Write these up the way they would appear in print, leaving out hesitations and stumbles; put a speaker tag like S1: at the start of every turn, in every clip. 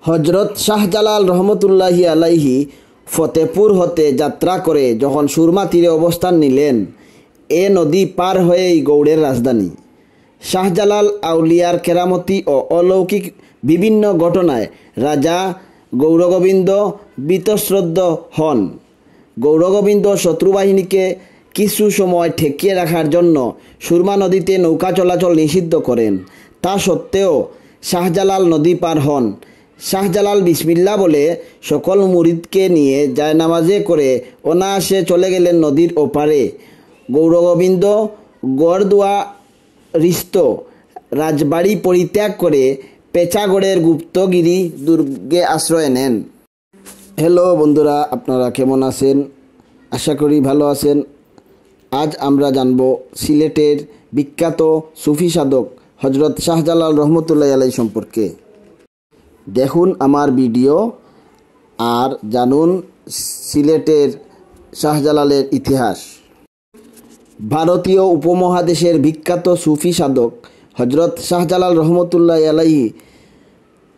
S1: হজরত শাহজালাল রহমতুল্লাহি আলাইহি ফতেপুর হতে যাত্রা করে যখন সুরমা তীরে অবস্থান নিলেন, এ নদী পার হয়েই গৌড়ের রাজধানী। শাহজালাল আউলিয়ার কেরামতি ও অলৌকিক বিভিন্ন ঘটনায় রাজা গৌরগোবিন্দ বীতশ্রদ্ধ হন। গৌরগোবিন্দ শত্রুবাহিনীকে কিছু সময় ঠেকিয়ে রাখার জন্য সুরমা নদীতে নৌকা চলাচল নিষিদ্ধ করেন। তা সত্ত্বেও শাহজালাল নদী পার হন। শাহজালাল বিসমিল্লা বলে সকল মুরিদকে নিয়ে জায়নামাজে করে অনায়াসে চলে গেলেন নদীর ওপারে। গৌরগোবিন্দ গড়দুয়ারিস্থ রাজবাড়ি পরিত্যাগ করে পেঁচাগড়ের গুপ্তগিরি দুর্গে আশ্রয় নেন। হ্যালো বন্ধুরা, আপনারা কেমন আছেন? আশা করি ভালো আছেন। আজ আমরা জানব সিলেটের বিখ্যাত সুফি সাধক হজরত শাহজালাল রহমতুল্লাহি আলাইহি সম্পর্কে। দেখুন আমার ভিডিও আর জানুন সিলেটের শাহজালালের ইতিহাস। ভারতীয় উপমহাদেশের বিখ্যাত সুফি সাধক হজরত শাহজালাল রহমতুল্লাহি আলাইহি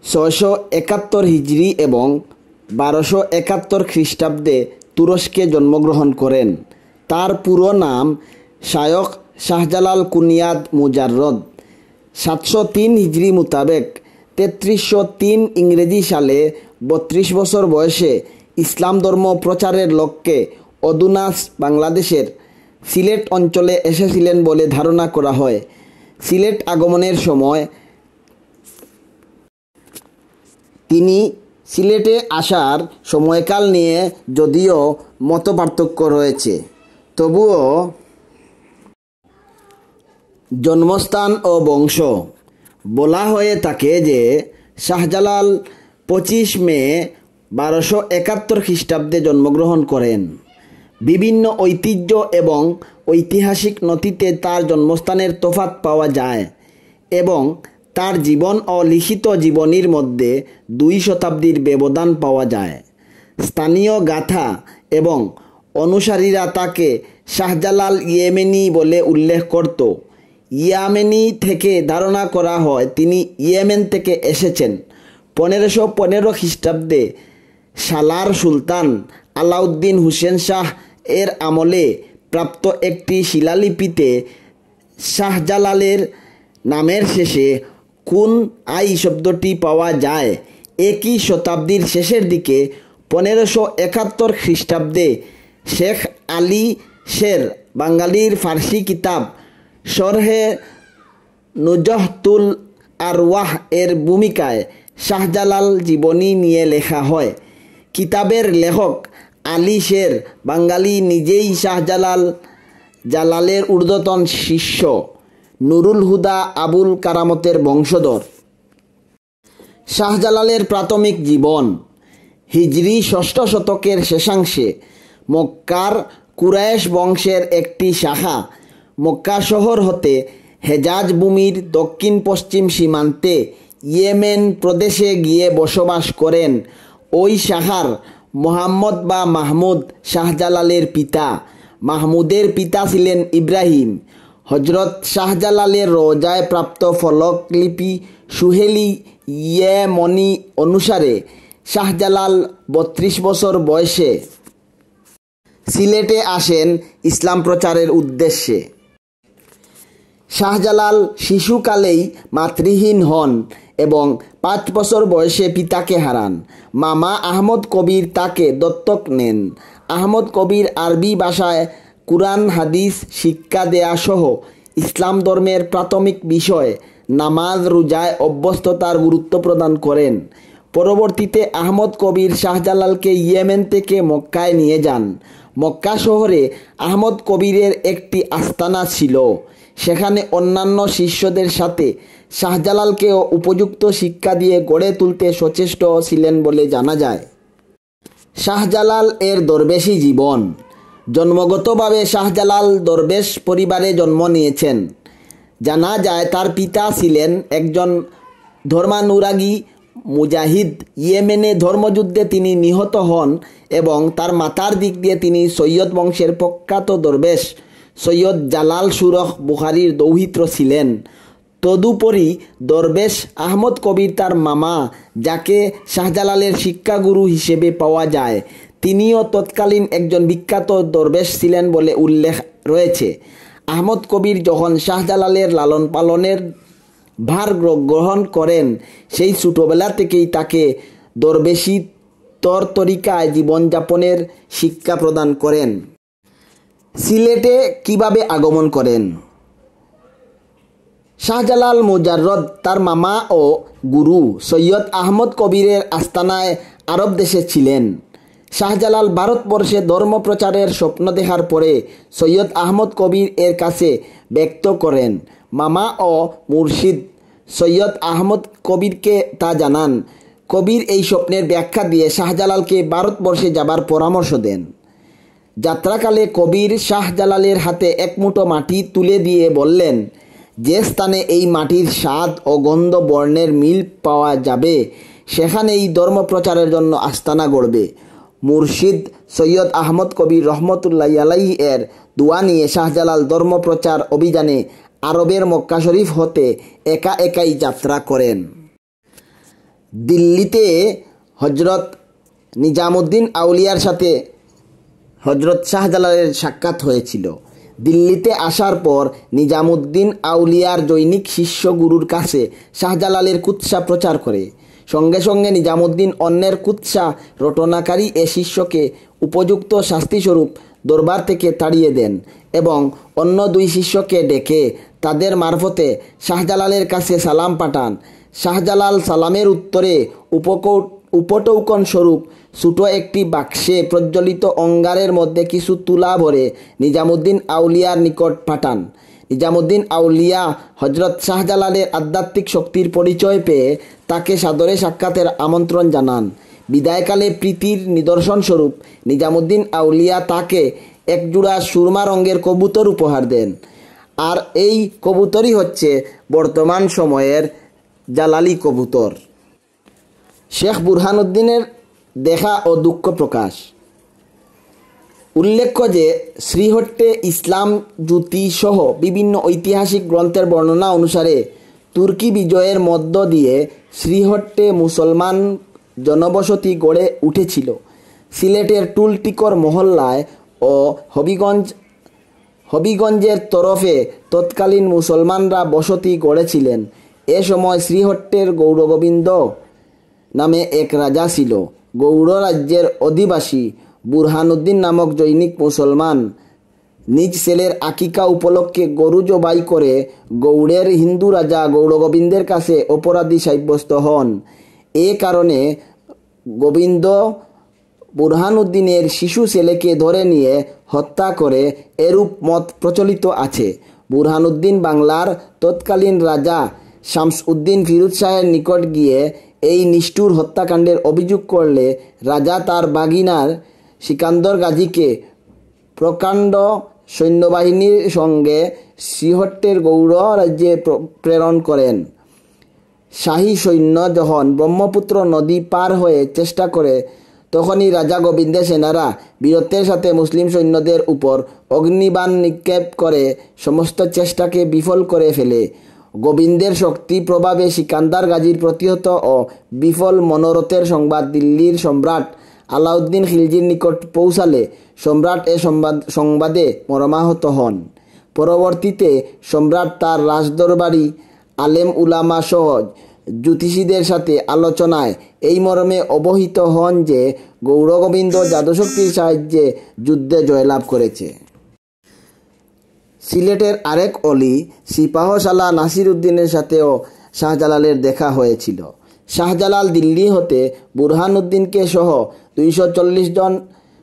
S1: 671 হিজরি এবং 1271 খ্রিস্টাব্দে তুরস্কে জন্মগ্রহণ করেন। তার পুরো নাম শায়খ শাহজালাল কুনিয়াদ মুজাররদ। 703 হিজরি মোতাবেক 3303 ইংরেজি সালে 32 বছর বয়সে ইসলাম ধর্ম প্রচারের লক্ষ্যে অদুনাস বাংলাদেশের সিলেট অঞ্চলে এসেছিলেন বলে ধারণা করা হয়। সিলেট আগমনের সময় তিনি সিলেটে আসার সময়কাল নিয়ে যদিও মতপার্থক্য রয়েছে, তবুও জন্মস্থান ও বংশ বলা হয়ে থাকে যে শাহজালাল 25 মে 1271 খ্রিস্টাব্দে জন্মগ্রহণ করেন। বিভিন্ন ঐতিহ্য এবং ঐতিহাসিক নথিতে তার জন্মস্থানের তফাৎ পাওয়া যায় এবং তার জীবন ও লিখিত জীবনীর মধ্যে 2 শতাব্দীর ব্যবধান পাওয়া যায়। স্থানীয় গাথা এবং অনুসারীরা তাকে শাহজালাল ইয়েমেনি বলে উল্লেখ করত। ইয়ামেনি থেকে ধারণা করা হয় তিনি ইয়েমেন থেকে এসেছেন। 1515 খ্রিস্টাব্দে সালার সুলতান আলাউদ্দিন হুসেন শাহ এর আমলে প্রাপ্ত একটি শিলালিপিতে শাহজালালের নামের শেষে কুন আই শব্দটি পাওয়া যায়। একই শতাব্দীর শেষের দিকে 1571 খ্রিস্টাব্দে শেখ আলী শের বাঙালির ফার্সি কিতাব শরহে নুজহতুল আরওয়াহ এর ভূমিকায় শাহজালাল জীবনী নিয়ে লেখা হয়। কিতাবের লেখক আলী শের বাঙালি নিজেই শাহজালালের ঊর্ধ্বতন শিষ্য নুরুল হুদা আবুল কারামতের বংশধর। শাহজালালের প্রাথমিক জীবন হিজরি 6ষ্ঠ শতকের শেষাংশে মক্কার কুরাইশ বংশের একটি শাখা মক্কা শহর হতে হেজাজ ভূমির দক্ষিণ পশ্চিম সীমান্তে ইয়েমেন প্রদেশে গিয়ে বসবাস করেন। ওই শাখার মোহাম্মদ বা মাহমুদ শাহজালালের পিতা। মাহমুদের পিতা ছিলেন ইব্রাহিম। হজরত শাহজালালের রোজায় প্রাপ্ত ফলকলিপি সুহেলি ইয়েমনি অনুসারে শাহজালাল 32 বছর বয়সে সিলেটে আসেন ইসলাম প্রচারের উদ্দেশ্যে। শাহজালাল শিশুকালেই মাতৃহীন হন এবং 5 বছর বয়সে পিতাকে হারান। মামা আহমদ কবির তাকে দত্তক নেন। আহমদ কবির আরবি ভাষায় কুরআন হাদিস শিক্ষা দেয়া সহ ইসলাম ধর্মের প্রাথমিক বিষয় নামাজ রোজায় অভ্যস্ততার গুরুত্ব প্রদান করেন। পরবর্তীতে আহমদ কবির শাহজালালকে ইয়েমেন থেকে মক্কায় নিয়ে যান। মক্কা শহরে আহমদ কবিরের একটি আস্তানা ছিল। সেখানে অন্যান্য শিষ্যদের সাথে শাহজালালকেও উপযুক্ত শিক্ষা দিয়ে গড়ে তুলতে সচেষ্ট ছিলেন বলে জানা যায়। শাহজালাল এর দরবেশী জীবন। জন্মগতভাবে শাহজালাল দরবেশ পরিবারে জন্ম নিয়েছেন। জানা যায় তার পিতা ছিলেন একজন ধর্মানুরাগী মুজাহিদ। ইয়েমেনে ধর্মযুদ্ধে তিনি নিহত হন এবং তার মাতার দিক দিয়ে তিনি সৈয়দ বংশের প্রখ্যাত দরবেশ সৈয়দ জালাল সুরখ বুখারীর দৌহিত্র ছিলেন। তদুপরি দরবেশ আহমদ কবির তার মামা, যাকে শাহজালালের শিক্ষাগুরু হিসেবে পাওয়া যায়, তিনিও তৎকালীন একজন বিখ্যাত দরবেশ ছিলেন বলে উল্লেখ রয়েছে। আহমদ কবির যখন শাহজালালের লালন পালনের ভার গ্রহণ করেন, সেই ছোটবেলা থেকেই তাকে দরবেশি তরিকায় জীবনযাপনের শিক্ষা প্রদান করেন। সিলেটে কিভাবে আগমন করেন? শাহজালাল মুজাররদ তার মামা ও গুরু সৈয়দ আহমদ কবিরের আস্তানায় আরব দেশে ছিলেন। শাহজালাল ভারতবর্ষে ধর্ম প্রচারের স্বপ্ন দেখার পরে সৈয়দ আহমদ কবির এর কাছে ব্যক্ত করেন। মামা ও মুর্শিদ সৈয়দ আহমদ কবিরকে তা জানান। কবির এই স্বপ্নের ব্যাখ্যা দিয়ে শাহজালালকে ভারতবর্ষে যাবার পরামর্শ দেন। যাত্রাকালে কবির শাহজালালের হাতে এক মুঠো মাটি তুলে দিয়ে বললেন, যে স্থানে এই মাটির স্বাদ ও গন্ধ বর্ণের মিল পাওয়া যাবে, সেখানেই ধর্ম প্রচারের জন্য আস্তানা গড়বে। মুর্শিদ সৈয়দ আহমদ কবির রহমতুল্লাহি আলাইহি এর দোয়া নিয়ে শাহজালাল ধর্ম প্রচার অভিযানে আরবের মক্কা শরীফ হতে একা একাই যাত্রা করেন। দিল্লিতে হজরত নিজামুদ্দিন আউলিয়ার সাথে হজরত শাহজালালের সাক্ষাৎ হয়েছিল। দিল্লিতে আসার পর নিজামুদ্দিন আউলিয়ার জৈনিক শিষ্য গুরুর কাছে শাহজালালের কুৎসা প্রচার করে। সঙ্গে সঙ্গে নিজামুদ্দিন অন্যের কুৎসা রটনাকারী এ শিষ্যকে উপযুক্ত শাস্তিস্বরূপ দরবার থেকে তাড়িয়ে দেন এবং অন্য দুই শিষ্যকে ডেকে তাদের মারফতে শাহজালালের কাছে সালাম পাঠান। শাহজালাল সালামের উত্তরে উপটৌকন স্বরূপ ছোটো একটি বাক্সে প্রজ্বলিত অঙ্গারের মধ্যে কিছু তুলা ভরে নিজামুদ্দিন আউলিয়ার নিকট পাঠান। নিজামুদ্দিন আউলিয়া হজরত শাহজালালের আধ্যাত্মিক শক্তির পরিচয় পেয়ে তাকে সাদরে সাক্ষাতের আমন্ত্রণ জানান। বিদায়কালে প্রীতির নিদর্শন স্বরূপ নিজামুদ্দিন আউলিয়া তাকে একজোড়া সুরমা রঙের কবুতর উপহার দেন। আর এই কবুতরই হচ্ছে বর্তমান সময়ের জালালি কবুতর। শেখ বুরহানুদ্দিনের দেখা ও দুঃখ প্রকাশ। উল্লেখ্য যে শ্রীহট্টে ইসলাম জ্যোতি সহ বিভিন্ন ঐতিহাসিক গ্রন্থের বর্ণনা অনুসারে তুর্কি বিজয়ের মধ্য দিয়ে শ্রীহট্টে মুসলমান জনবসতি গড়ে উঠেছিল। সিলেটের টুলটিকর মহল্লায় ও হবিগঞ্জের তরফে তৎকালীন মুসলমানরা বসতি গড়েছিলেন। এ সময় শ্রীহট্টের গৌরগোবিন্দ নামে এক রাজা ছিল। গৌড় রাজ্যের অধিবাসী বুরহানুদ্দিন নামক জৈনিক মুসলমান নিজ ছেলের আকিকা উপলক্ষে গরু জবাই করে গৌড়ের হিন্দু রাজা গৌরগোবিন্দের কাছে অপরাধী সাব্যস্ত হন। এ কারণে গোবিন্দ বুরহানুদ্দিনের শিশু ছেলেকে ধরে নিয়ে হত্যা করে, এরূপ মত প্রচলিত আছে। বুরহানুদ্দিন বাংলার তৎকালীন রাজা শামস উদ্দিন ফিরোজ শাহের নিকট গিয়ে এই নিষ্ঠুর হত্যাকাণ্ডের অভিযোগ করলে রাজা তার বাগিনার সিকান্দর গাজীকে প্রকাণ্ড সৈন্যবাহিনীর সঙ্গে শ্রীহট্টের গৌড় রাজ্যে প্রেরণ করেন। শাহী সৈন্য যখন ব্রহ্মপুত্র নদী পার হয়ে চেষ্টা করে, তখনই রাজা গোবিন্দের সেনারা বীরত্বের সাথে মুসলিম সৈন্যদের উপর অগ্নিবাণ নিক্ষেপ করে সমস্ত চেষ্টাকে বিফল করে ফেলে। গোবিন্দের শক্তি প্রভাবে সিকান্দার গাজীর প্রতিহত ও বিফল মনোরথের সংবাদ দিল্লির সম্রাট আলাউদ্দিন খিলজির নিকট পৌঁছালে সম্রাট এ সংবাদে মর্মাহত হন। পরবর্তীতে সম্রাট তার রাজদরবারি আলেম উলামা সহ জ্যোতিষীদের সাথে আলোচনায় এই মর্মে অবহিত হন যে গৌরগোবিন্দ জাদুশক্তির সাহায্যে যুদ্ধে জয়লাভ করেছে। সিলেটের আরেক অলি সিপাহসালা নাসির উদ্দিনের সাথেও শাহজালালের দেখা হয়েছিল। শাহজালাল দিল্লি হতে বুরহানুদ্দিনকে সহ 240 জন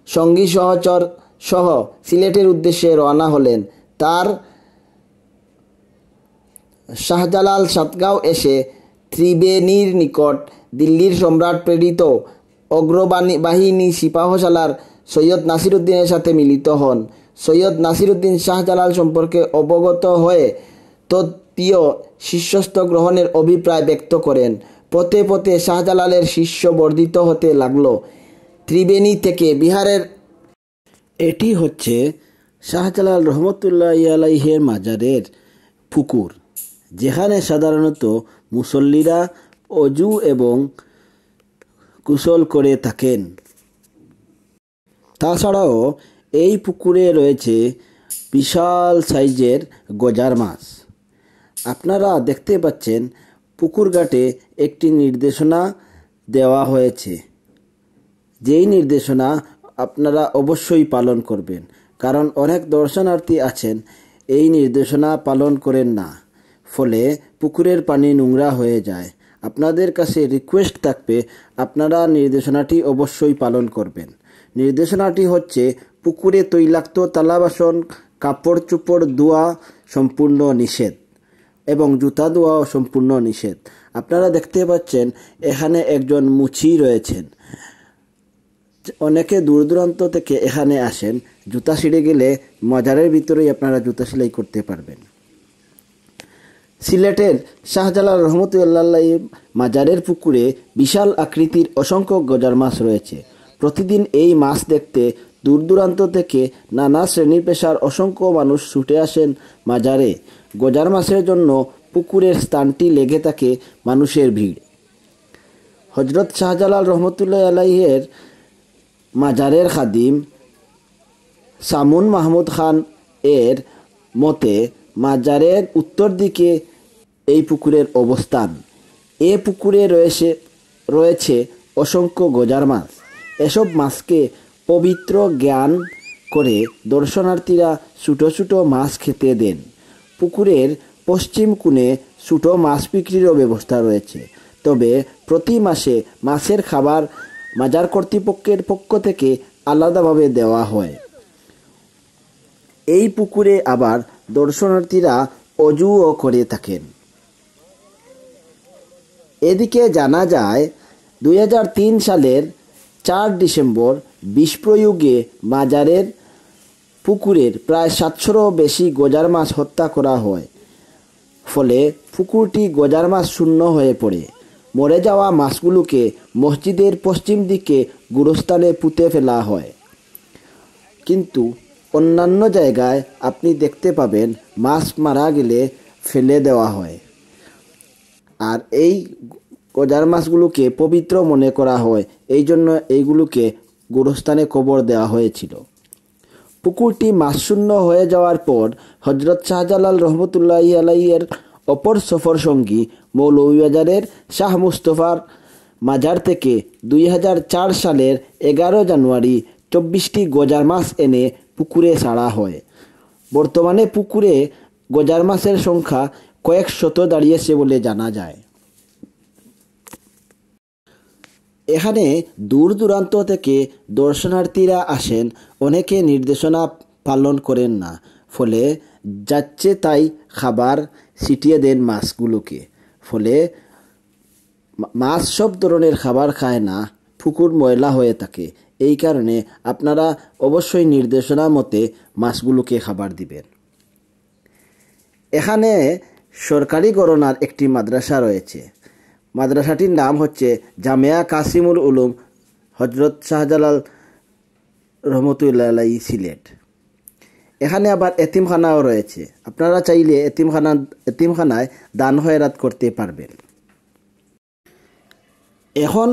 S1: সঙ্গী সহচর সহ সিলেটের উদ্দেশ্যে রওনা হলেন। তার শাহজালাল সাতগাঁও এসে ত্রিবেণীর নিকট দিল্লির সম্রাট প্রেরিত অগ্রবাহিনী সিপাহসালার সৈয়দ নাসির উদ্দিনের সাথে মিলিত হন। সৈয়দ নাসির উদ্দিন শাহজালাল সম্পর্কে অবগত হয়ে তত্ত্বীয় শিষ্যত্ব গ্রহণের অভিপ্রায় ব্যক্ত করেন। পথে পথে শাহজালালের শিষ্য বর্ধিত হতে লাগলো। ত্রিবেণী থেকে বিহারের এটি হচ্ছে শাহজালাল রহমতুল্লাহি আলাইহির মাজারের পুকুর। যেখানে সাধারণত মুসল্লিরা অজু এবং গোসল করে থাকেন। তাছাড়াও এই পুকুরে রয়েছে বিশাল সাইজের গজার মাছ। আপনারা দেখতে পাচ্ছেন পুকুর ঘাটে একটি নির্দেশনা দেওয়া হয়েছে, যেই নির্দেশনা আপনারা অবশ্যই পালন করবেন, কারণ অনেক দর্শনার্থী আছেন এই নির্দেশনা পালন করেন না, ফলে পুকুরের পানি নোংরা হয়ে যায়। আপনাদের কাছে রিকোয়েস্ট থাকবে আপনারা নির্দেশনাটি অবশ্যই পালন করবেন। নির্দেশনাটি হচ্ছে পুকুরে তৈলাক্ত থালা বাসন, কাপড় চোপড় ধোয়া সম্পূর্ণ নিষেধ এবং জুতা ধোয়াও সম্পূর্ণ নিষেধ। আপনারা দেখতে পাচ্ছেন এখানে একজন মুচি রয়েছেন। অনেকে দূর দূরান্ত থেকে এখানে আসেন, জুতা ছিঁড়ে গেলে মাজারের ভিতরেই আপনারা জুতা সেলাই করতে পারবেন। সিলেটের শাহজালাল রহমতুল্লাহ মাজারের পুকুরে বিশাল আকৃতির অসংখ্য গজার মাছ রয়েছে। প্রতিদিন এই মাছ দেখতে দূর দূরান্ত থেকে নানা শ্রেণী পেশার অসংখ্য মানুষ ছুটে আসেন মাজারে। গজার মাছের জন্য পুকুরের স্থানটি লেগে থাকে মানুষের ভিড়। হজরত শাহজালাল রহমতুল্লাহ আলাইহের মাজারের খাদিম সামুন মাহমুদ খান এর মতে মাজারের উত্তর দিকে এই পুকুরের অবস্থান। এ পুকুরে রয়েছে অসংখ্য গজার মাছ। এসব মাছকে পবিত্র জ্ঞান করে দর্শনার্থীরা ছোটো ছোটো মাছ খেতে দেন। পুকুরের পশ্চিম কোণে ছোটো মাছ বিক্রিরও ব্যবস্থা রয়েছে, তবে প্রতি মাসে মাছের খাবার মাজার কর্তৃপক্ষের পক্ষ থেকে আলাদাভাবে দেওয়া হয়। এই পুকুরে আবার দর্শনার্থীরা অজুও করে থাকেন। এদিকে জানা যায় 2003 সালের 4 ডিসেম্বর বিষপ্রয়োগে মাজারের পুকুরের প্রায় 700-রও বেশি গজার মাছ হত্যা করা হয়। ফলে পুকুরটি গজার মাছ শূন্য হয়ে পড়ে। মরে যাওয়া মাছগুলোকে মসজিদের পশ্চিম দিকে গুরুস্থানে পুঁতে ফেলা হয়। কিন্তু অন্যান্য জায়গায় আপনি দেখতে পাবেন মাছ মারা গেলে ফেলে দেওয়া হয়, আর এই গজার মাছগুলোকে পবিত্র মনে করা হয়, এই জন্য এইগুলোকে গুরুস্থানে কবর দেওয়া হয়েছিল। পুকুরটি মাছশূন্য হয়ে যাওয়ার পর হজরত শাহজালাল রহমতুল্লাহি আলাইহির অপর সফর সঙ্গী মৌলভীবাজারের শাহ মুস্তফার মাজার থেকে 2004 সালের 11 জানুয়ারি 24টি গজার মাছ এনে পুকুরে ছাড়া হয়। বর্তমানে পুকুরে গজার মাছের সংখ্যা কয়েক শত দাঁড়িয়েছে বলে জানা যায়। এখানে দূর দূরান্ত থেকে দর্শনার্থীরা আসেন, অনেকে নির্দেশনা পালন করেন না, ফলে যাচ্ছে তাই খাবার ছিটিয়ে দেন মাছগুলোকে। ফলে মাছ সব ধরনের খাবার খায় না, পুকুর ময়লা হয়ে থাকে। এই কারণে আপনারা অবশ্যই নির্দেশনা মতে মাছগুলোকে খাবার দিবেন। এখানে সরকারি গণনার একটি মাদ্রাসা রয়েছে। মাদ্রাসাটির নাম হচ্ছে জামিয়া কাসিমুল উলুম হজরত শাহজালাল রহমতুল্লাহ আলাইহি সিলেট। এখানে আবার এতিমখানাও রয়েছে। আপনারা চাইলে এতিমখানায় দান খয়রাত করতে পারবেন। এখন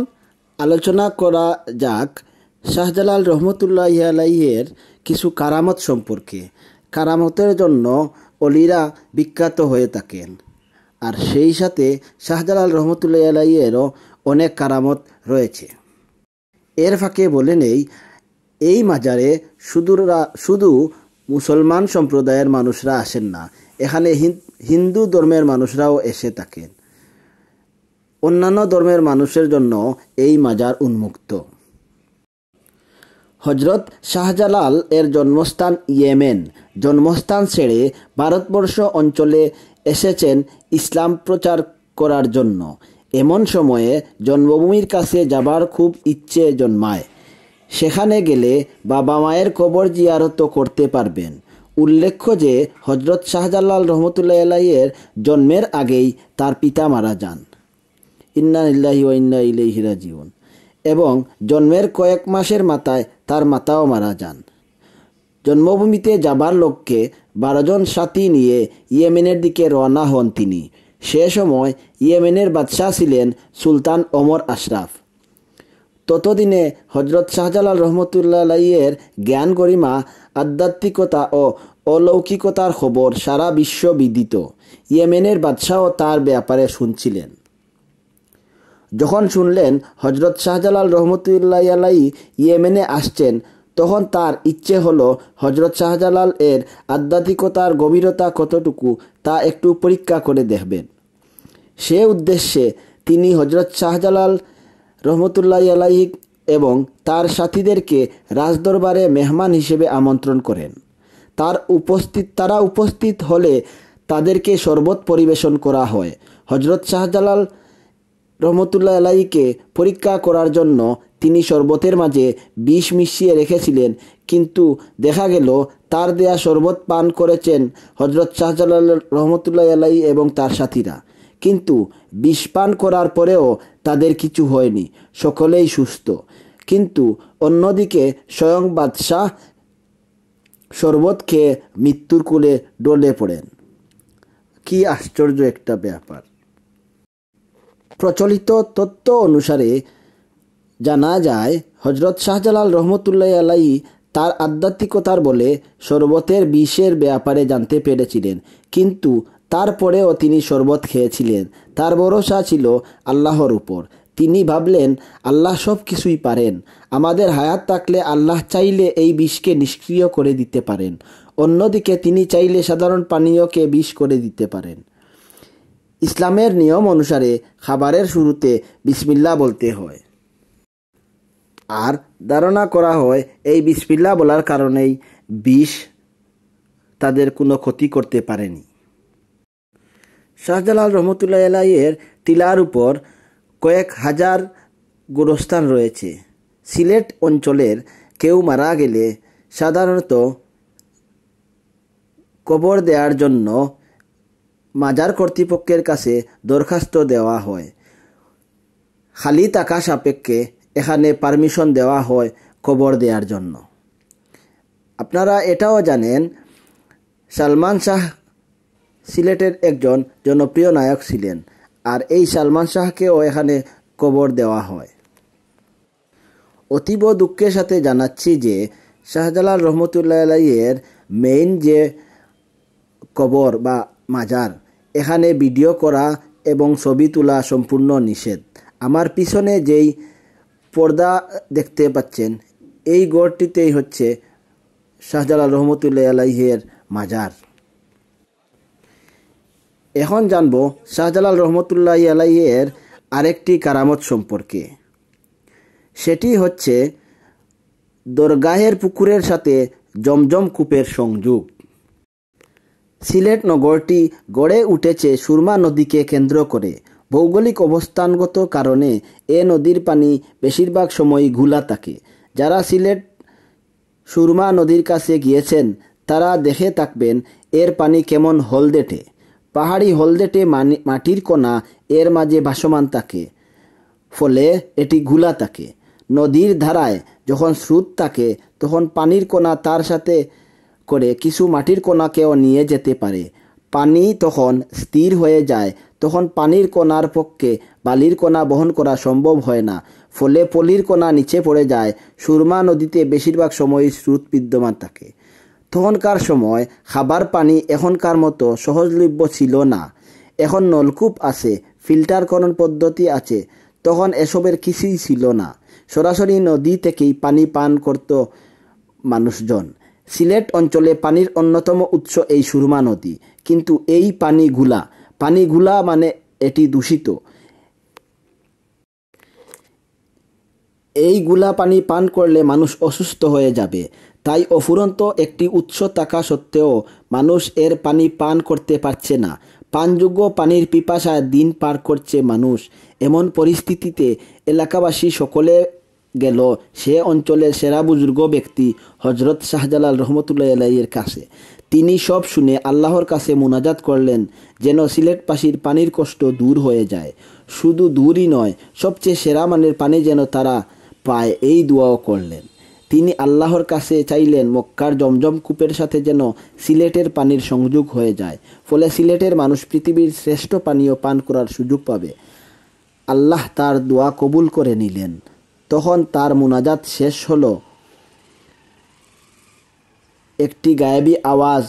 S1: আলোচনা করা যাক শাহজালাল রহমতুল্লাহি আলাইহির কিছু কারামত সম্পর্কে। কারামতের জন্য অলিরা বিখ্যাত হয়ে থাকেন, আর সেই সাথে শাহজালাল রহমতুল্লাহি আলাইহিরও অনেক কারামত রয়েছে। এর ফাঁকে বলে নেই, এই মাজারে শুধু মুসলমান সম্প্রদায়ের মানুষরা আসেন না, এখানে হিন্দু ধর্মের মানুষরাও এসে থাকেন। অন্যান্য ধর্মের মানুষের জন্য এই মাজার উন্মুক্ত। হজরত শাহজালাল এর জন্মস্থান ইয়েমেন। জন্মস্থান ছেড়ে ভারতবর্ষ অঞ্চলে এসেছেন ইসলাম প্রচার করার জন্য। এমন সময়ে জন্মভূমির কাছে যাবার খুব ইচ্ছে জন্মায়। সেখানে গেলে বাবা মায়ের কবর জিয়ারত করতে পারবেন। উল্লেখ্য যে হজরত শাহজালাল রহমতুল্লাহ আলাইহির জন্মের আগেই তার পিতা মারা যান, ইন্না লিল্লাহি ওয়া ইন্না ইলাইহি রাজিউন, এবং জন্মের কয়েক মাসের মাথায় তার মাতাও মারা যান। জন্মভূমিতে যাবার লক্ষ্যে 12 জন সাথী নিয়ে ইয়েমেনের দিকে রওনা হন তিনি। সে সময় ইয়েমেনের বাদশাহ ছিলেন সুলতান ওমর আশরাফ। ততদিনে হজরত শাহজালাল রহমতুল্লাহ আলাইহির জ্ঞান গরিমা, আধ্যাত্মিকতা ও অলৌকিকতার খবর সারা বিশ্ব বিদিত। ইয়েমেনের বাদশাহও তার ব্যাপারে শুনছিলেন। যখন শুনলেন হজরত শাহজালাল রহমতুল্লাহ আলাইহি ইয়েমেনে আসছেন, তখন তার ইচ্ছে হলো হজরত শাহজালাল এর আধ্যাত্মিকতার গভীরতা কতটুকু তা একটু পরীক্ষা করে দেখবেন। সে উদ্দেশ্যে তিনি হজরত শাহজালাল রহমতুল্লাহ আলাইহি এবং তার সাথীদেরকে রাজদরবারে মেহমান হিসেবে আমন্ত্রণ করেন। তারা উপস্থিত হলে তাদেরকে শরবত পরিবেশন করা হয়। হজরত শাহজালাল রহমতুল্লাহ আলাইহিকে পরীক্ষা করার জন্য তিনি শরবতের মাঝে বিষ মিশিয়ে রেখেছিলেন, কিন্তু দেখা গেল তার দেয়া শরবত পান করেছেন হজরত শাহজালাল রহমতুল্লাহ আলাইহি এবং তার সাথীরা। কিন্তু বিষ পান করার পরেও তাদের কিছু হয়নি, সকলেই সুস্থ। কিন্তু অন্যদিকে স্বয়ং বাদশাহ শরবত খেয়ে মৃত্যুর কোলে ডলে পড়েন। কি আশ্চর্য একটা ব্যাপার! প্রচলিত তথ্য অনুসারে জানা যায় হজরত শাহজালাল রহমতুল্লাহ আলাইহি তার আধ্যাত্মিকতার বলে শরবতের বিষের ব্যাপারে জানতে পেরেছিলেন, কিন্তু তারপরেও তিনি শরবত খেয়েছিলেন। তার ভরসা ছিল আল্লাহর উপর। তিনি ভাবলেন, আল্লাহ সব কিছুই পারেন। আমাদের হায়াত থাকলে আল্লাহ চাইলে এই বিষকে নিষ্ক্রিয় করে দিতে পারেন। অন্যদিকে তিনি চাইলে সাধারণ পানীয়কে বিষ করে দিতে পারেন। ইসলামের নিয়ম অনুসারে খাবারের শুরুতে বিসমিল্লাহ বলতে হয়, আর ধারণা করা হয় এই বিসমিল্লাহ বলার কারণেই বিষ তাদের কোনো ক্ষতি করতে পারেনি। শাহজালাল রহমতুল্লাহ আলাইহির টিলার উপর কয়েক হাজার গোরস্থান রয়েছে। সিলেট অঞ্চলের কেউ মারা গেলে সাধারণত কবর দেওয়ার জন্য মাজার কর্তৃপক্ষের কাছে দরখাস্ত দেওয়া হয়। খালি টাকা সাপেক্ষে এখানে পারমিশন দেওয়া হয় কবর দেওয়ার জন্য। আপনারা এটাও জানেন, সালমান শাহ সিলেটের একজন জনপ্রিয় নায়ক ছিলেন, আর এই সালমান শাহকেও এখানে কবর দেওয়া হয়। অতীব দুঃখের সাথে জানাচ্ছি যে শাহজালাল রহমতুল্লাহ আলাইহির মেইন যে কবর বা মাজার, এখানে ভিডিও করা এবং ছবি তোলা সম্পূর্ণ নিষেধ। আমার পিছনে যেই পর্দা দেখতে পাচ্ছেন, এই গড়টিতেই হচ্ছে শাহজালাল রহমতুল্লাহ আলাইহির মাজার। এখন জানব শাহজালাল রহমতুল্লাহ আলাইহির আরেকটি কারামত সম্পর্কে। সেটি হচ্ছে দরগাহের পুকুরের সাথে জমজম কূপের সংযোগ। সিলেট নগরটি গড়ে উঠেছে সুরমা নদীকে কেন্দ্র করে। ভৌগোলিক অবস্থানগত কারণে এ নদীর পানি বেশিরভাগ সময় ঘোলা থাকে। যারা সিলেট সুরমা নদীর কাছে গিয়েছেন তারা দেখে থাকবেন এর পানি কেমন হলদেটে। পাহাড়ি হলদেটে মাটির কণা এর মাঝে ভাসমান থাকে, ফলে এটি ঘোলা থাকে। নদীর ধারায় যখন স্রোত থাকে তখন পানির কণা তার সাথে করে কিছু মাটির কণাকেও নিয়ে যেতে পারে। পানি তখন স্থির হয়ে যায়, তখন পানির কণার পক্ষে বালির কণা বহন করা সম্ভব হয় না, ফলে পলির কণা নিচে পড়ে যায়। সুরমা নদীতে বেশিরভাগ সময় স্রোত বিদ্যমান থাকে। তখনকার সময় খাবার পানি এখনকার মতো সহজলভ্য ছিল না। এখন নলকূপ আছে, ফিল্টারকরণ পদ্ধতি আছে, তখন এসবের কিছুই ছিল না। সরাসরি নদী থেকেই পানি পান করত মানুষজন। সিলেট অঞ্চলে পানির অন্যতম উৎস এই সুরমা নদী, কিন্তু এই পানি ঘোলা মানে এটি দূষিত। এই গুলা পানি পান করলে মানুষ অসুস্থ হয়ে যাবে। তাই অফুরন্ত একটি উৎস থাকা সত্ত্বেও মানুষ এর পানি পান করতে পারছে না। পানযোগ্য পানির পিপাসায় দিন পার করছে মানুষ। এমন পরিস্থিতিতে এলাকাবাসী সকলে গেল সে অঞ্চলের সেরা বুজুর্গ ব্যক্তি হজরত শাহজালাল রহমতুল্লাহ আলাইহির কাছে। তিনি সব শুনে আল্লাহর কাছে মুনাজাত করলেন যেন সিলেটবাসীর পানির কষ্ট দূর হয়ে যায়। শুধু দূরই নয়, সবচেয়ে সেরা মানের পানি যেন তারা পায়, এই দোয়াও করলেন। তিনি আল্লাহর কাছে চাইলেন মক্কার জমজম কূপের সাথে যেন সিলেটের পানির সংযোগ হয়ে যায়, ফলে সিলেটের মানুষ পৃথিবীর শ্রেষ্ঠ পানীয় পান করার সুযোগ পাবে। আল্লাহ তার দোয়া কবুল করে নিলেন। তখন তার মুনাজাত শেষ হলো। একটি গায়েবী আওয়াজ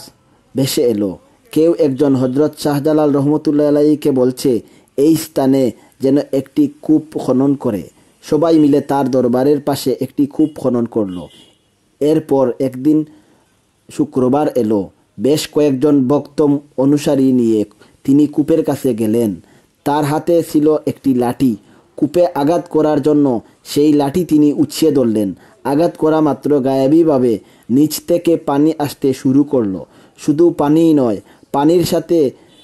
S1: ভেসে এলো। কেউ একজন হজরত শাহজালাল রহমতুল্লাহ আলাইহিকে বলছে এই স্থানে যেন একটি কূপ খনন করে। সবাই মিলে তার দরবারের পাশে একটি কূপ খনন করলো। এরপর একদিন শুক্রবার এলো। বেশ কয়েকজন ভক্ত অনুসারী নিয়ে তিনি কূপের কাছে গেলেন। তার হাতে ছিল একটি লাঠি। কূপে আঘাত করার জন্য সেই লাঠি তিনি উঁচিয়ে ধরলেন। আঘাত করা মাত্র গায়েবীভাবে নিচ থেকে পানি আসতে শুরু করলো। শুধু পানিই নয়, পানির সাথে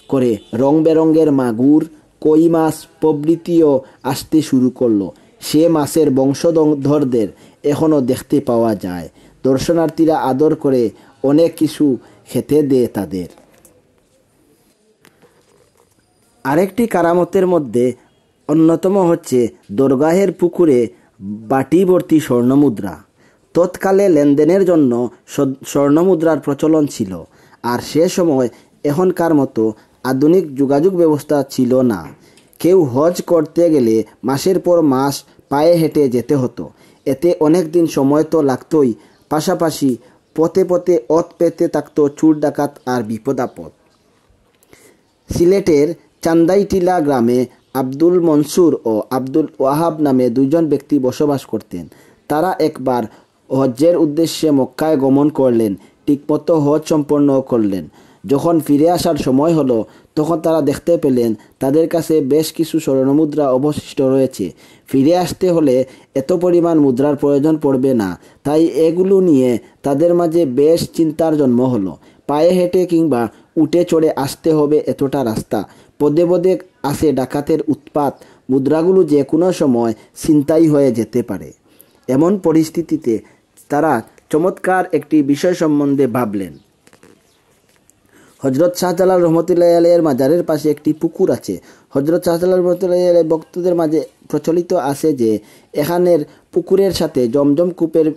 S1: করে রং বেরঙের মাগুর, কই মাছ প্রভৃতিও আসতে শুরু করলো। সে মাছের বংশধরদের এখনও দেখতে পাওয়া যায়। দর্শনার্থীরা আদর করে অনেক কিছু খেতে দেয় তাদের। আরেকটি কারামতের মধ্যে অন্যতম হচ্ছে দরগাহের পুকুরে বাটি ভর্তি স্বর্ণমুদ্রা। তৎকালে লেনদেনের জন্য স্বর্ণমুদ্রার প্রচলন ছিল, আর সে সময় এখনকার মতো আধুনিক যোগাযোগ ব্যবস্থা ছিল না। কেউ হজ করতে গেলে মাসের পর মাস পায়ে হেঁটে যেতে হতো। এতে অনেক দিন সময় তো লাগতোই, পাশাপাশি পথে পথে অত পেতে থাকতো চুর ডাকাত আর বিপদ আপদ। সিলেটের চান্দাইটিলা গ্রামে আব্দুল মনসুর ও আব্দুল ওয়াহাব নামে দুইজন ব্যক্তি বসবাস করতেন। তারা একবার হজ্জের উদ্দেশ্যে মক্কায় গমন করলেন, ঠিকমতো হজ সম্পন্ন করলেন। যখন ফিরে আসার সময় হলো, তখন তারা দেখতে পেলেন তাদের কাছে বেশ কিছু স্বর্ণমুদ্রা অবশিষ্ট রয়েছে। ফিরে আসতে হলে এত পরিমাণ মুদ্রার প্রয়োজন পড়বে না, তাই এগুলো নিয়ে তাদের মাঝে বেশ চিন্তার জন্ম হলো। পায়ে হেঁটে কিংবা উঠে চড়ে আসতে হবে এতটা রাস্তা, পদে পদে আসে ডাকাতের উৎপাত, মুদ্রাগুলো যে কোনো সময় ছিনতাই হয়ে যেতে পারে। এমন পরিস্থিতিতে তারা চমৎকার একটি বিষয় সম্বন্ধে ভাবলেন। হজরত শাহজালাল রহমতুল্লাহ আলাইহির মাজারের পাশে একটি পুকুর আছে। হজরত শাহজালাল রহমতুল্লাহ আলাইহি ভক্তদের মাঝে প্রচলিত আছে যে এখানের পুকুরের সাথে জমজম কূপের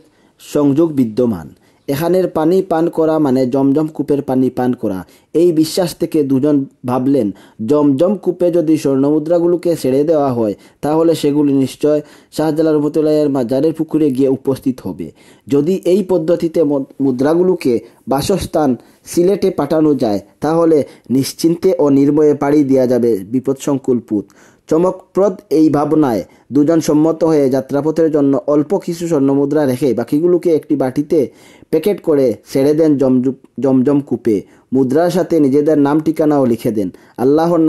S1: সংযোগ বিদ্যমান। এখানের পানি পান করা মানে জমজম কূপের পানি পান করা। এই বিশ্বাস থেকে দুজন ভাবলেন জমজম কূপে যদি স্বর্ণমুদ্রাগুলোকে ছেড়ে দেওয়া হয়, তাহলে সেগুলি নিশ্চয় শাহজালাল রহমতুল্লাহের মাজারের পুকুরে গিয়ে উপস্থিত হবে। যদি এই পদ্ধতিতে মুদ্রাগুলোকে বাসস্থান সিলেটে পাঠানো যায়, তাহলে নিশ্চিন্তে ও নির্ভয়ে পাড়ি দেওয়া যাবে বিপদসংকুল পুত। চমকপ্রদ এই ভাবনায় দুজন সম্মত হয়ে যাত্রাপথের জন্য অল্প কিছু স্বর্ণমুদ্রা রেখে বাকিগুলোকে একটি বাটিতে প্যাকেট করে ছেড়ে দেন জমজম কূপে। মুদ্রার সাথে নিজেদের নাম ঠিকানাও লিখে দেন। আল্লাহর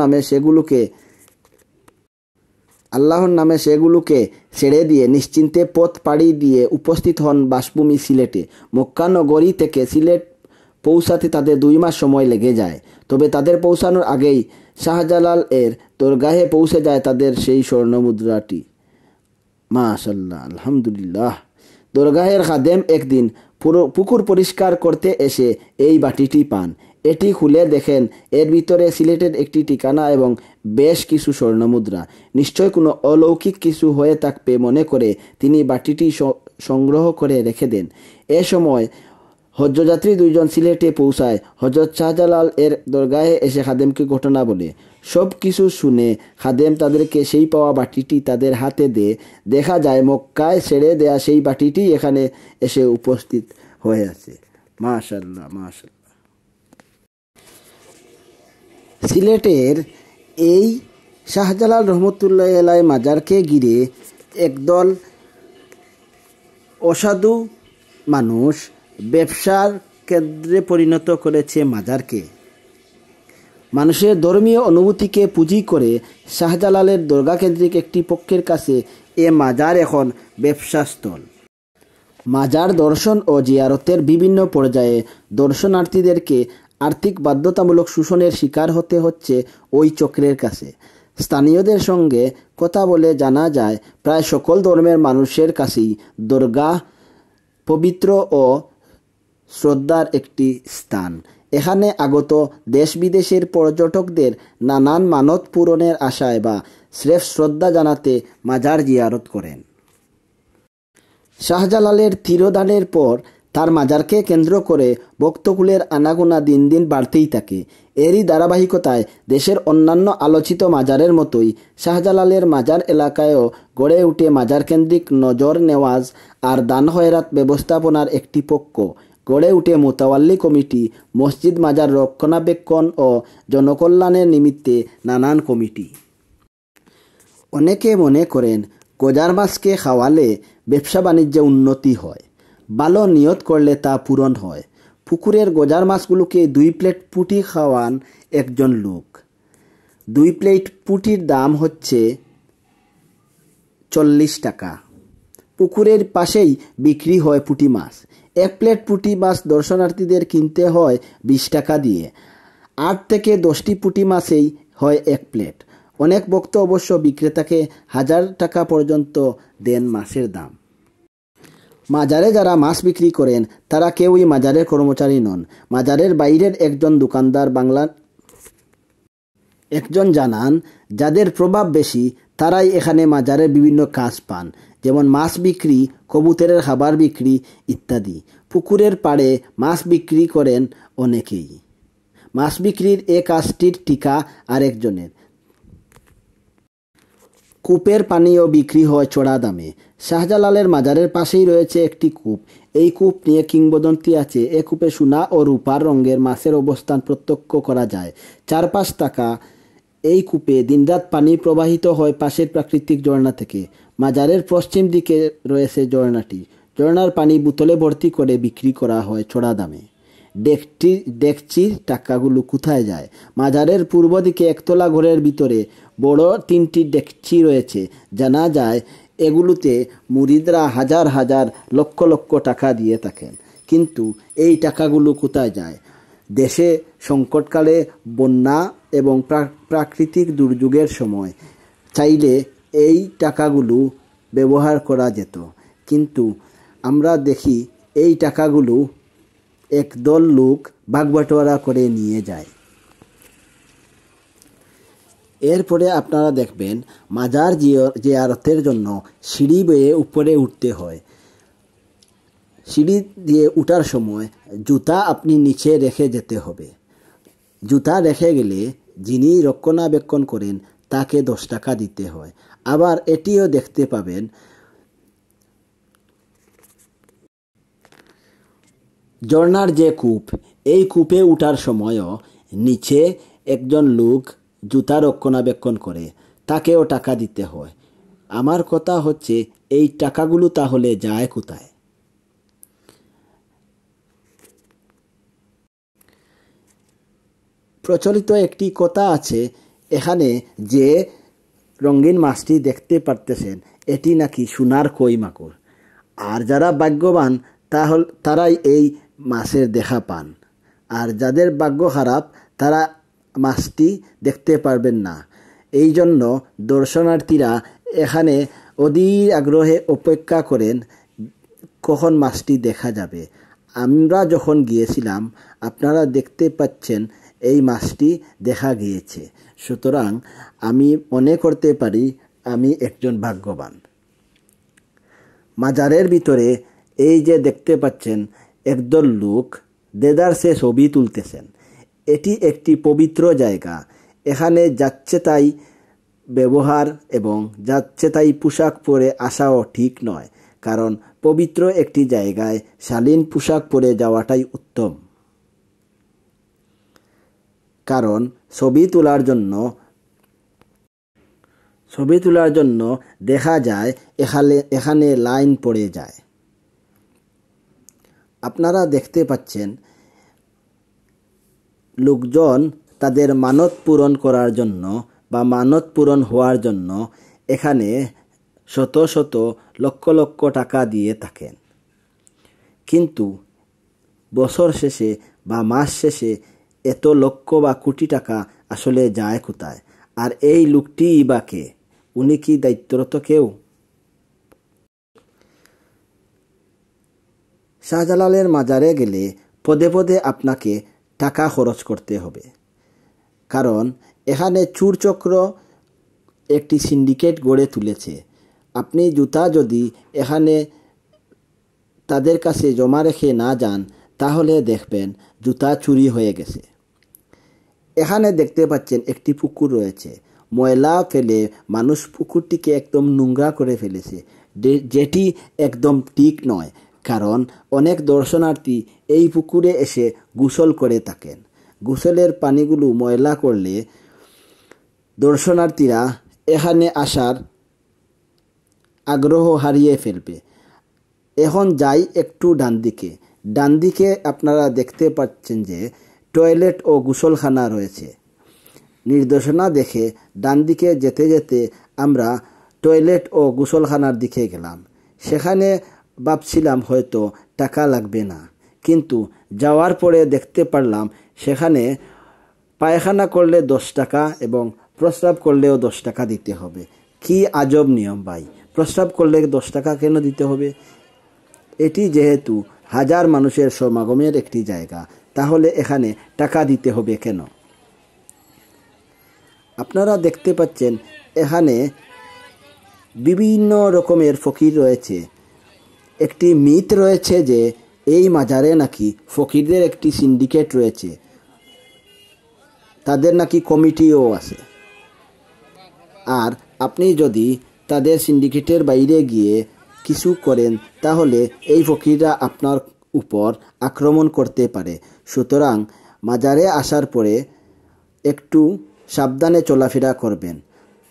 S1: নামে সেগুলোকে ছেড়ে দিয়ে নিশ্চিন্তে পথ পাড়ি দিয়ে উপস্থিত হন বাসভূমি সিলেটে। মক্কা নগরী থেকে সিলেট পৌঁছাতে তাদের 2 মাস সময় লেগে যায়। তবে তাদের পৌঁছানোর আগেই শাহজালাল এর দরগাহে পৌঁছে যায় তাদের সেই স্বর্ণমুদ্রাটি। মাশাআল্লাহ, আলহামদুলিল্লাহ। দরগাহের খাদেম একদিন পুকুর পরিষ্কার করতে এসে এই বাটিটি পান। এটি খুলে দেখেন এর ভিতরে সিলেটের একটি ঠিকানা এবং বেশ কিছু স্বর্ণমুদ্রা। নিশ্চয় কোনো অলৌকিক কিছু হয়ে থাকবে মনে করে তিনি বাটিটি সংগ্রহ করে রেখে দেন। এ সময় হজ্জযাত্রী 2 জন সিলেটে পৌঁছায়। হজরত শাহজালাল এর দরগাহে এসে খাদেমকে ঘটনা বলে। সব কিছু শুনে খাদেম তাদেরকে সেই পাওয়া বাটিটি তাদের হাতে দেয়। দেখা যায় মক্কায় ছেড়ে দেয়া সেই বাটিটি এখানে এসে উপস্থিত হয়ে আছে। মাশাআল্লাহ, মাশাআল্লাহ। সিলেটের এই শাহজালাল রহমতুল্লাহ আলাইহি মাজারকে ঘিরে একদল অসাধু মানুষ ব্যবসার কেন্দ্রে পরিণত করেছে মাজারকে। মানুষের ধর্মীয় অনুভূতিকে পুঁজি করে শাহজালালের দরগা কেন্দ্রিক একটি পক্ষের কাছে এ মাজার এখন ব্যবসাস্থল। মাজার দর্শন ও জিয়ারতের বিভিন্ন পর্যায়ে দর্শনার্থীদেরকে আর্থিক বাধ্যতামূলক শোষণের শিকার হতে হচ্ছে ওই চক্রের কাছে। স্থানীয়দের সঙ্গে কথা বলে জানা যায় প্রায় সকল ধর্মের মানুষের কাছেই দরগা পবিত্র ও শ্রদ্ধার একটি স্থান। এখানে আগত দেশ বিদেশের পর্যটকদের নানান মানত পূরণের আশায় বা স্রেফ শ্রদ্ধা জানাতে মাজার জিয়ারত করেন। শাহজালালের তিরোধানের পর তার মাজারকে কেন্দ্র করে ভক্তকুলের আনাগোনা দিন দিন বাড়তেই থাকে। এরই ধারাবাহিকতায় দেশের অন্যান্য আলোচিত মাজারের মতোই শাহজালালের মাজার এলাকায়ও গড়ে উঠে মাজার কেন্দ্রিক নজর নেওয়াজ আর দান খয়রাত ব্যবস্থাপনার একটি পক্ষ। গড়ে উঠে মোতাওয়াল্লি কমিটি, মসজিদ মাজার রক্ষণাবেক্ষণ ও জনকল্যাণের নিমিত্তে নানান কমিটি। অনেকে মনে করেন গজার মাছকে খাওয়ালে ব্যবসা বাণিজ্যে উন্নতি হয়, ভালো নিয়ত করলে তা পূরণ হয়। পুকুরের গজার মাছগুলোকে 2 প্লেট পুঁটি খাওয়ান একজন লোক। 2 প্লেট পুঁটির দাম হচ্ছে 40 টাকা। পুকুরের পাশেই বিক্রি হয় পুঁটি মাছ। 1 প্লেট পুঁটি মাছ দর্শনার্থীদের কিনতে হয় 20 টাকা দিয়ে। 8 থেকে 10টি পুঁটি মাছেই হয় 1 প্লেট। অনেক ভক্ত অবশ্য বিক্রেতাকে 1000 টাকা পর্যন্ত দেন মাছের দাম। মাজারে যারা মাছ বিক্রি করেন তারা কেউই মাজারের কর্মচারী নন। মাজারের বাইরের একজন দোকানদার একজন জানান, যাদের প্রভাব বেশি তারাই এখানে মাজারের বিভিন্ন কাজ পান, যেমন মাছ বিক্রি, কবুতরের খাবার বিক্রি ইত্যাদি। পুকুরের পাড়ে মাছ বিক্রি করেন অনেকেই। মাছ বিক্রির এ কাজটির টিকা আরেকজনের। কূপের পানিও বিক্রি হয় চড়া দামে। শাহজালালের মাজারের পাশেই রয়েছে একটি কূপ। এই কূপ নিয়ে কিংবদন্তি আছে। এ কূপে সোনা ও রূপার রঙের মাছের অবস্থান প্রত্যক্ষ করা যায়। 4-5 টাকা এই কূপে দিনরাত পানি প্রবাহিত হয় পাশের প্রাকৃতিক ঝর্ণা থেকে। মাজারের পশ্চিম দিকে রয়েছে ঝর্ণাটি। ঝর্ণার পানি বোতলে ভর্তি করে বিক্রি করা হয় চড়া দামে। ডেকচির টাকাগুলো কোথায় যায়? মাজারের পূর্ব দিকে একতলা ঘরের ভিতরে বড় 3টি ডেকচি রয়েছে। জানা যায় এগুলোতে মুরিদরা হাজার হাজার লক্ষ লক্ষ টাকা দিয়ে থাকেন। কিন্তু এই টাকাগুলো কোথায় যায়? দেশে সংকটকালে, বন্যা এবং প্রাকৃতিক দুর্যোগের সময় চাইলে এই টাকাগুলো ব্যবহার করা যেত, কিন্তু আমরা দেখি এই টাকাগুলো একদল লোক ভাগবাটোয়ারা করে নিয়ে যায়। এরপরে আপনারা দেখবেন মাজার জিয়ারতের জন্য সিঁড়ি বেয়ে উপরে উঠতে হয়। সিঁড়ি দিয়ে উঠার সময় জুতা আপনি নিচে রেখে যেতে হবে। জুতা রেখে গেলে যিনি রক্ষণাবেক্ষণ করেন তাকে 10 টাকা দিতে হয়। আবার এটিও দেখতে পাবেন ঝর্ণার যে কূপ, এই কূপে উঠার সময়ও নিচে একজন লোক জুতা রক্ষণাবেক্ষণ করে, তাকেও টাকা দিতে হয়। আমার কথা হচ্ছে এই টাকাগুলো তাহলে যায় কোথায়? প্রচলিত একটি কথা আছে, এখানে যে রঙিন মাছটি দেখতে পারতেছেন এটি নাকি সোনার কই মাকুর। আর যারা ভাগ্যবান তারাই এই মাছের দেখা পান, আর যাদের ভাগ্য খারাপ তারা মাছটি দেখতে পারবেন না। এই জন্য দর্শনার্থীরা এখানে অধীর আগ্রহে অপেক্ষা করেন কখন মাছটি দেখা যাবে। আমরা যখন গিয়েছিলাম আপনারা দেখতে পাচ্ছেন এই মাছটি দেখা গিয়েছে। সুতরাং আমি মনে করতে পারি আমি একজন ভাগ্যবান। মাজারের ভিতরে এই যে দেখতে পাচ্ছেন একদল লোক দেদারসে ছবি তুলতেছেন। এটি একটি পবিত্র জায়গা। এখানে যাচ্ছে তাই ব্যবহার এবং যাচ্ছে তাই পোশাক পরে আসাও ঠিক নয়, কারণ পবিত্র একটি জায়গায় শালীন পোশাক পরে যাওয়াটাই উত্তম। কারণ ছবি তোলার জন্য দেখা যায় এখানে লাইন পড়ে যায়। আপনারা দেখতে পাচ্ছেন লোকজন তাদের মানত পূরণ করার জন্য বা মানত পূরণ হওয়ার জন্য এখানে শত শত লক্ষ লক্ষ টাকা দিয়ে থাকেন। কিন্তু বছর শেষে বা মাস শেষে এত লক্ষ বা কোটি টাকা আসলে যায় কোথায়? আর এই লোকটিই বা কে? উনি কি দায়িত্বরত কেউ? শাহজালালের মাজারে গেলে পদে পদে আপনাকে টাকা খরচ করতে হবে, কারণ এখানে চুরচক্র একটি সিন্ডিকেট গড়ে তুলেছে। আপনি জুতা যদি এখানে তাদের কাছে জমা রেখে না যান তাহলে দেখবেন জুতা চুরি হয়ে গেছে। এখানে দেখতে পাচ্ছেন একটি পুকুর রয়েছে। ময়লা ফেলে মানুষ পুকুরটিকে একদম নোংরা করে ফেলেছে, যেটি একদম ঠিক নয়। কারণ অনেক দর্শনার্থী এই পুকুরে এসে গোসল করে থাকেন। গোসলের পানিগুলো ময়লা করলে দর্শনার্থীরা এখানে আসার আগ্রহ হারিয়ে ফেলবে। এখন যাই একটু ডান দিকে আপনারা দেখতে পাচ্ছেন যে টয়লেট ও গোসলখানা রয়েছে। নির্দেশনা দেখে ডান দিকে যেতে যেতে আমরা টয়লেট ও গোসলখানার দিকে গেলাম। সেখানে ভাবছিলাম হয়তো টাকা লাগবে না, কিন্তু যাওয়ার পরে দেখতে পারলাম সেখানে পায়খানা করলে 10 টাকা এবং প্রস্রাব করলেও 10 টাকা দিতে হবে। কি আজব নিয়ম ভাই! প্রস্রাব করলে 10 টাকা কেন দিতে হবে? এটি যেহেতু হাজার মানুষের সমাগমের একটি জায়গা, তাহলে এখানে টাকা দিতে হবে কেন? আপনারা দেখতে পাচ্ছেন এখানে বিভিন্ন রকমের ফকির রয়েছে। একটি মিথ রয়েছে যে এই মাজারে নাকি ফকিরদের একটি সিন্ডিকেট রয়েছে, তাদের নাকি কমিটিও আছে। আর আপনি যদি তাদের সিন্ডিকেটের বাইরে গিয়ে কিছু করেন তাহলে এই ফকিররা আপনার উপর আক্রমণ করতে পারে। সুতরাং মাজারে আসার পরে একটু সাবধানে চলাফেরা করবেন।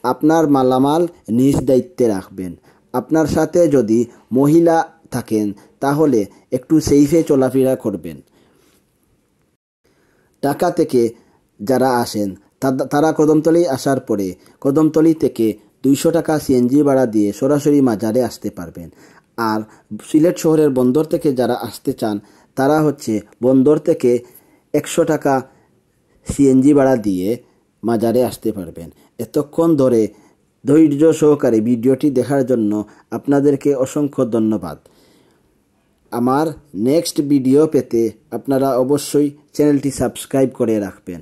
S1: আপনার মালামাল নিজ দায়িত্বে রাখবেন। আপনার সাথে যদি মহিলা থাকেন তাহলে একটু সেফে চলাফেরা করবেন। ঢাকা থেকে যারা আসেন তারা কদমতলী আসার পরে কদমতলী থেকে 200 টাকা সিএনজি ভাড়া দিয়ে সরাসরি মাজারে আসতে পারবেন। আর সিলেট শহরের বন্দর থেকে যারা আসতে চান তারা বন্দর থেকে 100 টাকা সিএনজি ভাড়া দিয়ে মাজারে আসতে পারবেন। এতক্ষণ ধরে ধৈর্য সহকারে ভিডিওটি দেখার জন্য আপনাদেরকে অসংখ্য ধন্যবাদ। আমার নেক্সট ভিডিও পেতে আপনারা অবশ্যই চ্যানেলটি সাবস্ক্রাইব করে রাখবেন।